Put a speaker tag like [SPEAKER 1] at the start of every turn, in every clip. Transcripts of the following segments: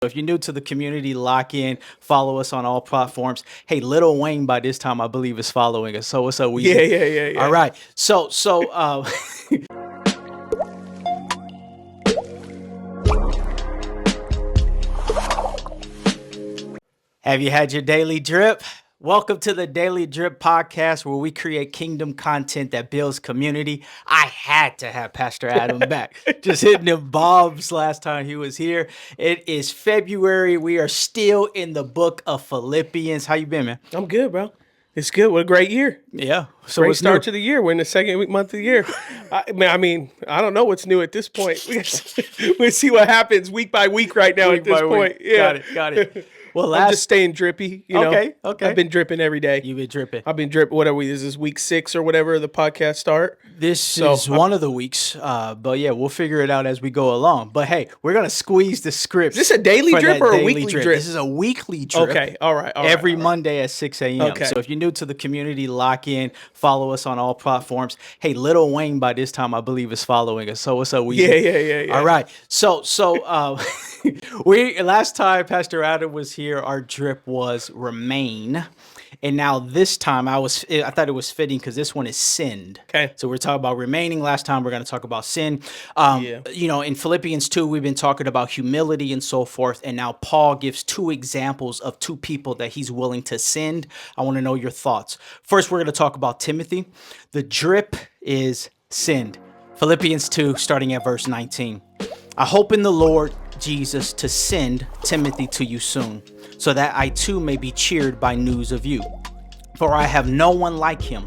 [SPEAKER 1] If you're new to the community, lock in, follow us on all platforms. Hey, Lil Wayne by this time, I believe, is following us. So what's up, Weezy?
[SPEAKER 2] Yeah.
[SPEAKER 1] All right. So have you had your daily drip? Welcome to the Daily Drip Podcast, where we create kingdom content that builds community. I had to have Pastor Adam back. Just hitting them bombs last time he was here. It is February. We are still in the book of Philippians. How you been, man?
[SPEAKER 2] I'm good, bro. It's good. What a great year.
[SPEAKER 1] Yeah. So
[SPEAKER 2] Great start to the year. We're in the second month of the year. I mean, I don't know what's new at this point. We'll see what happens week by week right now at this point. Yeah.
[SPEAKER 1] Got it. Well,
[SPEAKER 2] I'm just staying drippy.
[SPEAKER 1] Okay.
[SPEAKER 2] I've been dripping every day.
[SPEAKER 1] You've been dripping.
[SPEAKER 2] I've been dripping. What are we? This is week 6 or whatever the podcast start.
[SPEAKER 1] This is one of the weeks, but yeah, we'll figure it out as we go along. But hey, we're gonna squeeze the scripts.
[SPEAKER 2] Is this a daily drip or a weekly drip?
[SPEAKER 1] This is a weekly drip.
[SPEAKER 2] Okay, all right.
[SPEAKER 1] Every Monday at 6 a.m.
[SPEAKER 2] Okay.
[SPEAKER 1] So if you're new to the community, lock in, follow us on all platforms. Hey, Lil Wayne by this time, I believe, is following us. So what's up, Weezy?
[SPEAKER 2] Yeah.
[SPEAKER 1] All right. So we last time Pastor Adam was here, our drip was remain. And now this time I thought it was fitting because this one is sinned.
[SPEAKER 2] Okay.
[SPEAKER 1] So we're talking about remaining. Last time we're going to talk about sin.
[SPEAKER 2] Yeah.
[SPEAKER 1] You know, in Philippians 2, we've been talking about humility and so forth. And now Paul gives 2 examples of 2 people that he's willing to send. I want to know your thoughts. First, we're going to talk about Timothy. The drip is sinned. Philippians 2, starting at verse 19. I hope in the Lord Jesus to send Timothy to you soon, so that I too may be cheered by news of you. For I have no one like him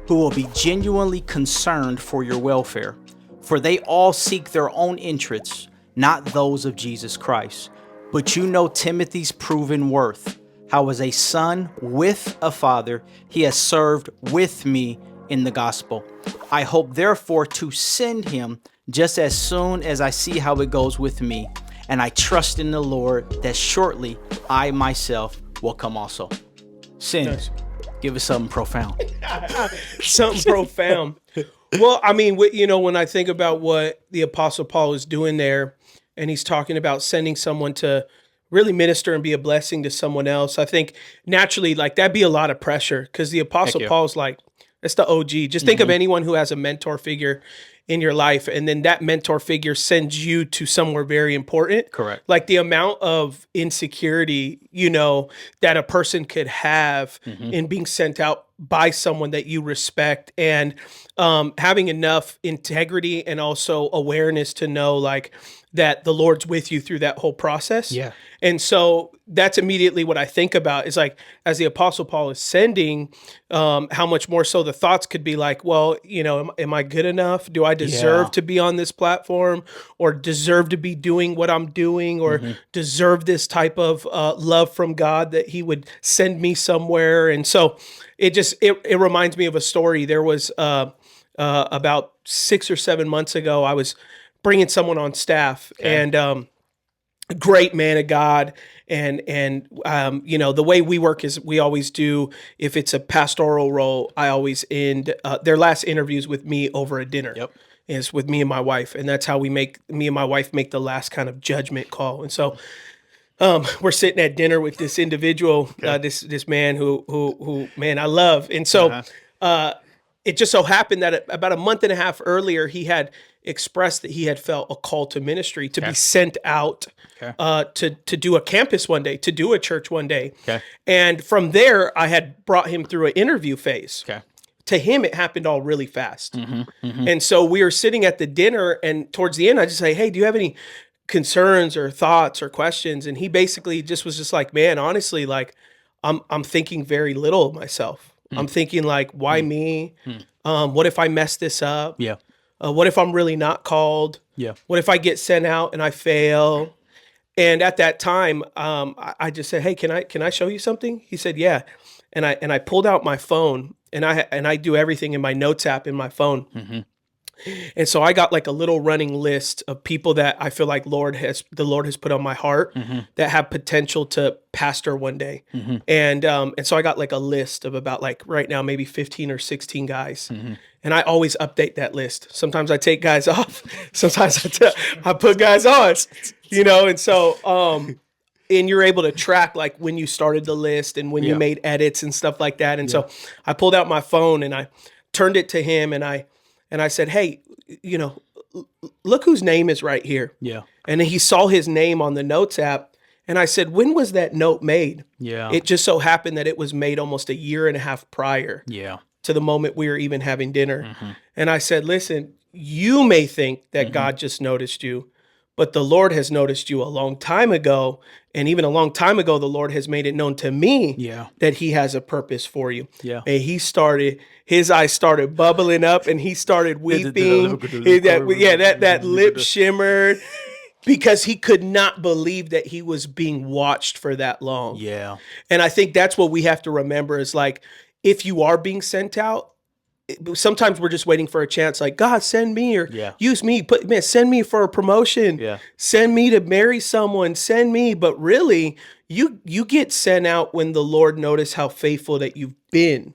[SPEAKER 1] who will be genuinely concerned for your welfare. For they all seek their own interests, not those of Jesus Christ. But you know Timothy's proven worth, how as a son with a father, he has served with me in the gospel. I hope therefore to send him just as soon as I see how it goes with me. And I trust in the Lord that shortly I myself will come also. Sin.
[SPEAKER 2] Nice.
[SPEAKER 1] Give us something profound.
[SPEAKER 2] Something profound. Well, I mean, when I think about what the Apostle Paul is doing there, and he's talking about sending someone to really minister and be a blessing to someone else, I think naturally, like, that'd be a lot of pressure because the Apostle Paul's like, that's the OG. Just think of anyone who has a mentor figure in your life, and then that mentor figure sends you to somewhere very important.
[SPEAKER 1] Correct.
[SPEAKER 2] Like the amount of insecurity, that a person could have in being sent out by someone that you respect, and having enough integrity and also awareness to know like that the Lord's with you through that whole process.
[SPEAKER 1] Yeah.
[SPEAKER 2] And so that's immediately what I think about is like, as the Apostle Paul is sending, how much more so the thoughts could be like, well, am I good enough? Do I deserve to be on this platform, or deserve to be doing what I'm doing, or deserve this type of love from God that he would send me somewhere? And so it reminds me of a story. There was about 6 or 7 months ago, I was bringing someone on staff, and a great man of God. And the way we work is we always do, if it's a pastoral role, I always end their last interviews with me over a dinner.
[SPEAKER 1] Yep.
[SPEAKER 2] Is with me and my wife. And that's how me and my wife make the last kind of judgment call. And so we're sitting at dinner with this individual, this man who man, I love. And so it just so happened that about a month and a half earlier, he had expressed that he had felt a call to ministry, to be sent out to do a campus one day, to do a church one day.
[SPEAKER 1] Okay.
[SPEAKER 2] And from there, I had brought him through an interview phase.
[SPEAKER 1] Okay.
[SPEAKER 2] To him, it happened all really fast. And so we were sitting at the dinner, and towards the end, I just say, hey, do you have any concerns or thoughts or questions? And he basically was just like, man, honestly, like I'm thinking very little of myself. I'm thinking like, why me? What if I mess this up?
[SPEAKER 1] Yeah.
[SPEAKER 2] What if I'm really not called?
[SPEAKER 1] Yeah.
[SPEAKER 2] What if I get sent out and I fail? And at that time, I just said, hey, can I show you something? He said, yeah. And I pulled out my phone, and I do everything in my notes app in my phone. And so I got like a little running list of people that I feel like the Lord has put on my heart that have potential to pastor one day. And so I got like a list of about like right now maybe 15 or 16 guys. And I always update that list. Sometimes I take guys off. Sometimes I put guys on. And so and you're able to track like when you started the list and when you made edits and stuff like that. And so I pulled out my phone and I turned it to him and I said, hey, you know, look whose name is right here.
[SPEAKER 1] Yeah.
[SPEAKER 2] And he saw his name on the notes app. And I said, when was that note made?
[SPEAKER 1] Yeah.
[SPEAKER 2] It just so happened that it was made almost a year and a half prior to the moment we were even having dinner. And I said, listen, you may think that God just noticed you, but the Lord has noticed you a long time ago. And even a long time ago, the Lord has made it known to me that he has a purpose for you.
[SPEAKER 1] Yeah.
[SPEAKER 2] And his eyes started bubbling up and he started weeping. That lip shimmered because he could not believe that he was being watched for that long.
[SPEAKER 1] Yeah.
[SPEAKER 2] And I think that's what we have to remember is like, if you are being sent out, sometimes we're just waiting for a chance, like, God, send me or use me. Send me for a promotion.
[SPEAKER 1] Yeah.
[SPEAKER 2] Send me to marry someone. Send me. But really, you get sent out when the Lord noticed how faithful that you've been.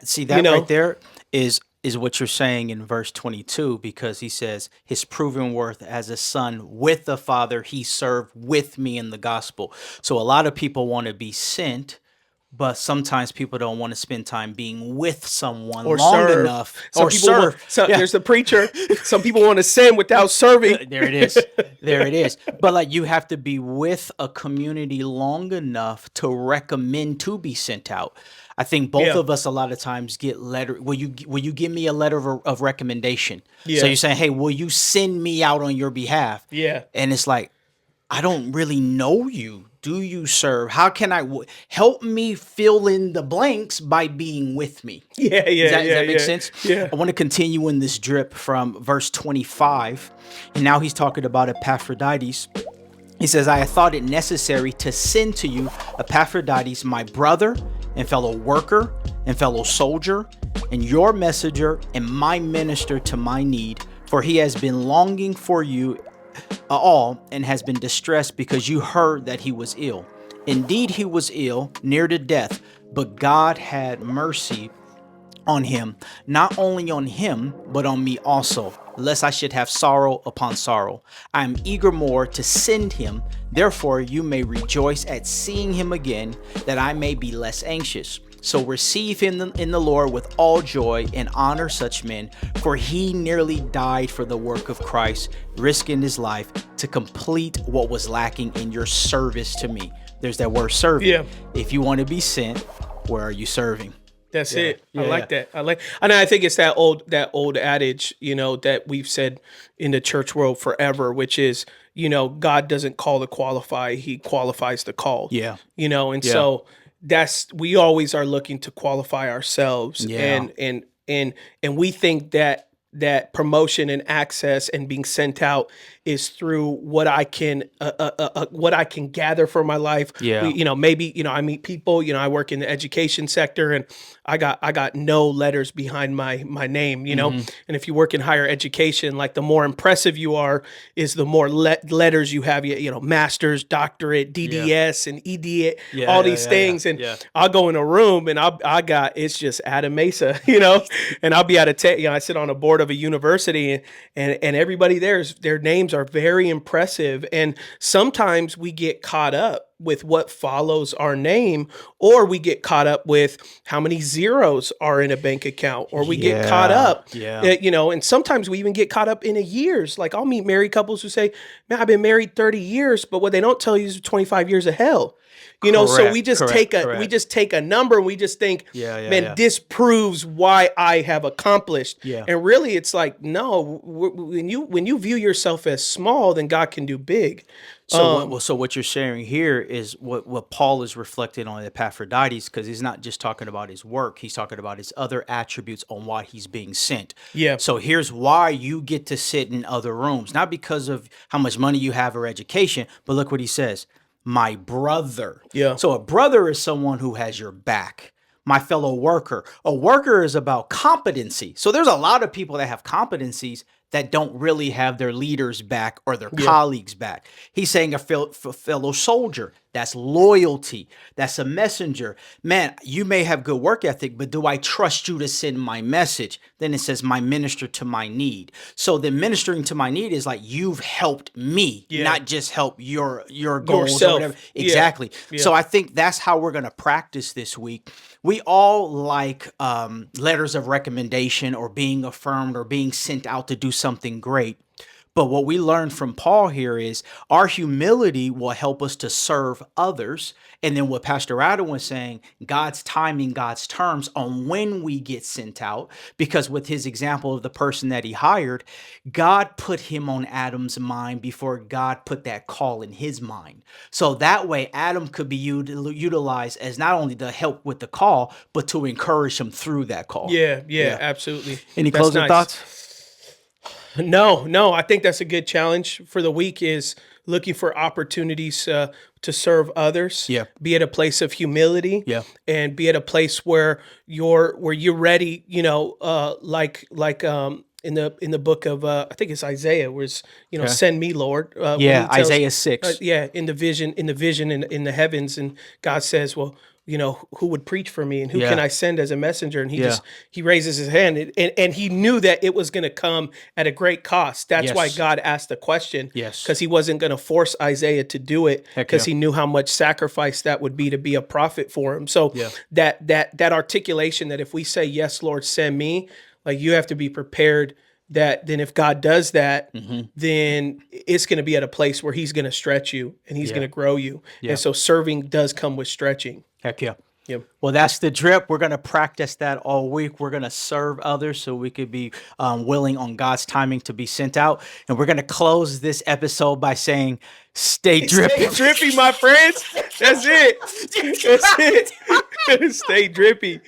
[SPEAKER 1] See, that right there is what you're saying in verse 22, because he says his proven worth as a son with the Father he served with me in the gospel. So a lot of people want to be sent, but sometimes people don't want to spend time being with someone
[SPEAKER 2] Or
[SPEAKER 1] long
[SPEAKER 2] serve.
[SPEAKER 1] enough
[SPEAKER 2] Some
[SPEAKER 1] or
[SPEAKER 2] people
[SPEAKER 1] serve.
[SPEAKER 2] There's the preacher. Some people want to send without serving.
[SPEAKER 1] There it is. There it is. But like you have to be with a community long enough to recommend to be sent out. I think both of us a lot of times get letter. Will you give me a letter of recommendation?
[SPEAKER 2] Yeah.
[SPEAKER 1] So you're saying, hey, will you send me out on your behalf?
[SPEAKER 2] Yeah.
[SPEAKER 1] And it's like, I don't really know you. Do you serve? How can I help me fill in the blanks by being with me?
[SPEAKER 2] Does
[SPEAKER 1] that make sense?
[SPEAKER 2] Yeah.
[SPEAKER 1] I want to continue in this drip from verse 25. And now he's talking about Epaphroditus. He says, I thought it necessary to send to you Epaphroditus, my brother and fellow worker and fellow soldier, and your messenger and my minister to my need, for he has been longing for you all and has been distressed because you heard that he was ill. Indeed, he was ill, near to death, but God had mercy on him, not only on him, but on me also, lest I should have sorrow upon sorrow. I am eager more to send him. Therefore, you may rejoice at seeing him again, that I may be less anxious. So receive him in the Lord with all joy and honor such men, for he nearly died for the work of Christ, risking his life to complete what was lacking in your service to me. There's that word serving.
[SPEAKER 2] Yeah.
[SPEAKER 1] If you want to be sent, where are you serving?
[SPEAKER 2] That's it. I like that. And I think it's that old adage, that we've said in the church world forever, which is, God doesn't call the qualified, he qualifies the called.
[SPEAKER 1] Yeah.
[SPEAKER 2] So we always are looking to qualify ourselves.
[SPEAKER 1] Yeah.
[SPEAKER 2] And we think that promotion and access and being sent out is through what I can gather for my life.
[SPEAKER 1] Yeah.
[SPEAKER 2] Maybe I meet people. I work in the education sector, and I got no letters behind my name. And if you work in higher education, like the more impressive you are, is the more letters you have. Master's, doctorate, DDS, and ED, all these things. And I'll go in a room, and it's just Adam Mesa. And I'll be out of I sit on a board of a university, and everybody their names are very impressive. And sometimes we get caught up with what follows our name, or we get caught up with how many zeros are in a bank account, or we get caught up, and sometimes we even get caught up in years. Like I'll meet married couples who say, man, I've been married 30 years, but what they don't tell you is 25 years of hell. So we just take a number and we just think, this proves what I have accomplished.
[SPEAKER 1] Yeah.
[SPEAKER 2] And really it's like, no, when you view yourself as small, then God can do big.
[SPEAKER 1] So what you're sharing here is what Paul is reflecting on Epaphroditus, because he's not just talking about his work, he's talking about his other attributes on why he's being sent.
[SPEAKER 2] Yeah.
[SPEAKER 1] So here's why you get to sit in other rooms, not because of how much money you have or education, but look what he says. My brother.
[SPEAKER 2] Yeah.
[SPEAKER 1] So a brother is someone who has your back. My fellow worker. A worker is about competency. So there's a lot of people that have competencies that don't really have their leaders back or their
[SPEAKER 2] Yeah.
[SPEAKER 1] colleagues back. He's saying a fellow soldier. That's loyalty. That's a messenger. Man, you may have good work ethic, but do I trust you to send my message? Then it says my minister to my need. So the ministering to my need is like you've helped me,
[SPEAKER 2] Yeah.
[SPEAKER 1] not just help your goals or
[SPEAKER 2] Yourself.
[SPEAKER 1] whatever.
[SPEAKER 2] Yeah.
[SPEAKER 1] Exactly.
[SPEAKER 2] Yeah.
[SPEAKER 1] So I think that's how we're going to practice this week. We all like letters of recommendation or being affirmed or being sent out to do something great. But what we learned from Paul here is our humility will help us to serve others. And then what Pastor Adam was saying, God's timing, God's terms on when we get sent out. Because with his example of the person that he hired, God put him on Adam's mind before God put that call in his mind. So that way, Adam could be utilized as not only to help with the call, but to encourage him through that call.
[SPEAKER 2] Yeah, absolutely.
[SPEAKER 1] Any
[SPEAKER 2] That's
[SPEAKER 1] closing
[SPEAKER 2] nice.
[SPEAKER 1] thoughts?
[SPEAKER 2] No, I think that's a good challenge for the week is looking for opportunities to serve others.
[SPEAKER 1] Yeah.
[SPEAKER 2] Be at a place of humility.
[SPEAKER 1] Yeah.
[SPEAKER 2] And be at a place where you're ready, like in the book of I think it's Isaiah, where it's, send me, Lord. When he tells-
[SPEAKER 1] Isaiah 6.
[SPEAKER 2] in the vision in the heavens, and God says, well, who would preach for me and who can I send as a messenger? And he raises his hand, and he knew that it was going to come at a great cost. That's why God asked the question, because he wasn't going to force Isaiah to do it, because he knew how much sacrifice that would be to be a prophet for him. So that articulation that if we say, yes, Lord, send me, like you have to be prepared that then if God does that, then it's going to be at a place where he's going to stretch you and he's going to grow you. And so serving does come with stretching.
[SPEAKER 1] Heck yeah.
[SPEAKER 2] Yep.
[SPEAKER 1] Well, that's the drip. We're going to practice that all week. We're going to serve others so we could be willing on God's timing to be sent out. And we're going to close this episode by saying, stay drippy.
[SPEAKER 2] Stay drippy, my friends. That's it. That's it. Stay drippy.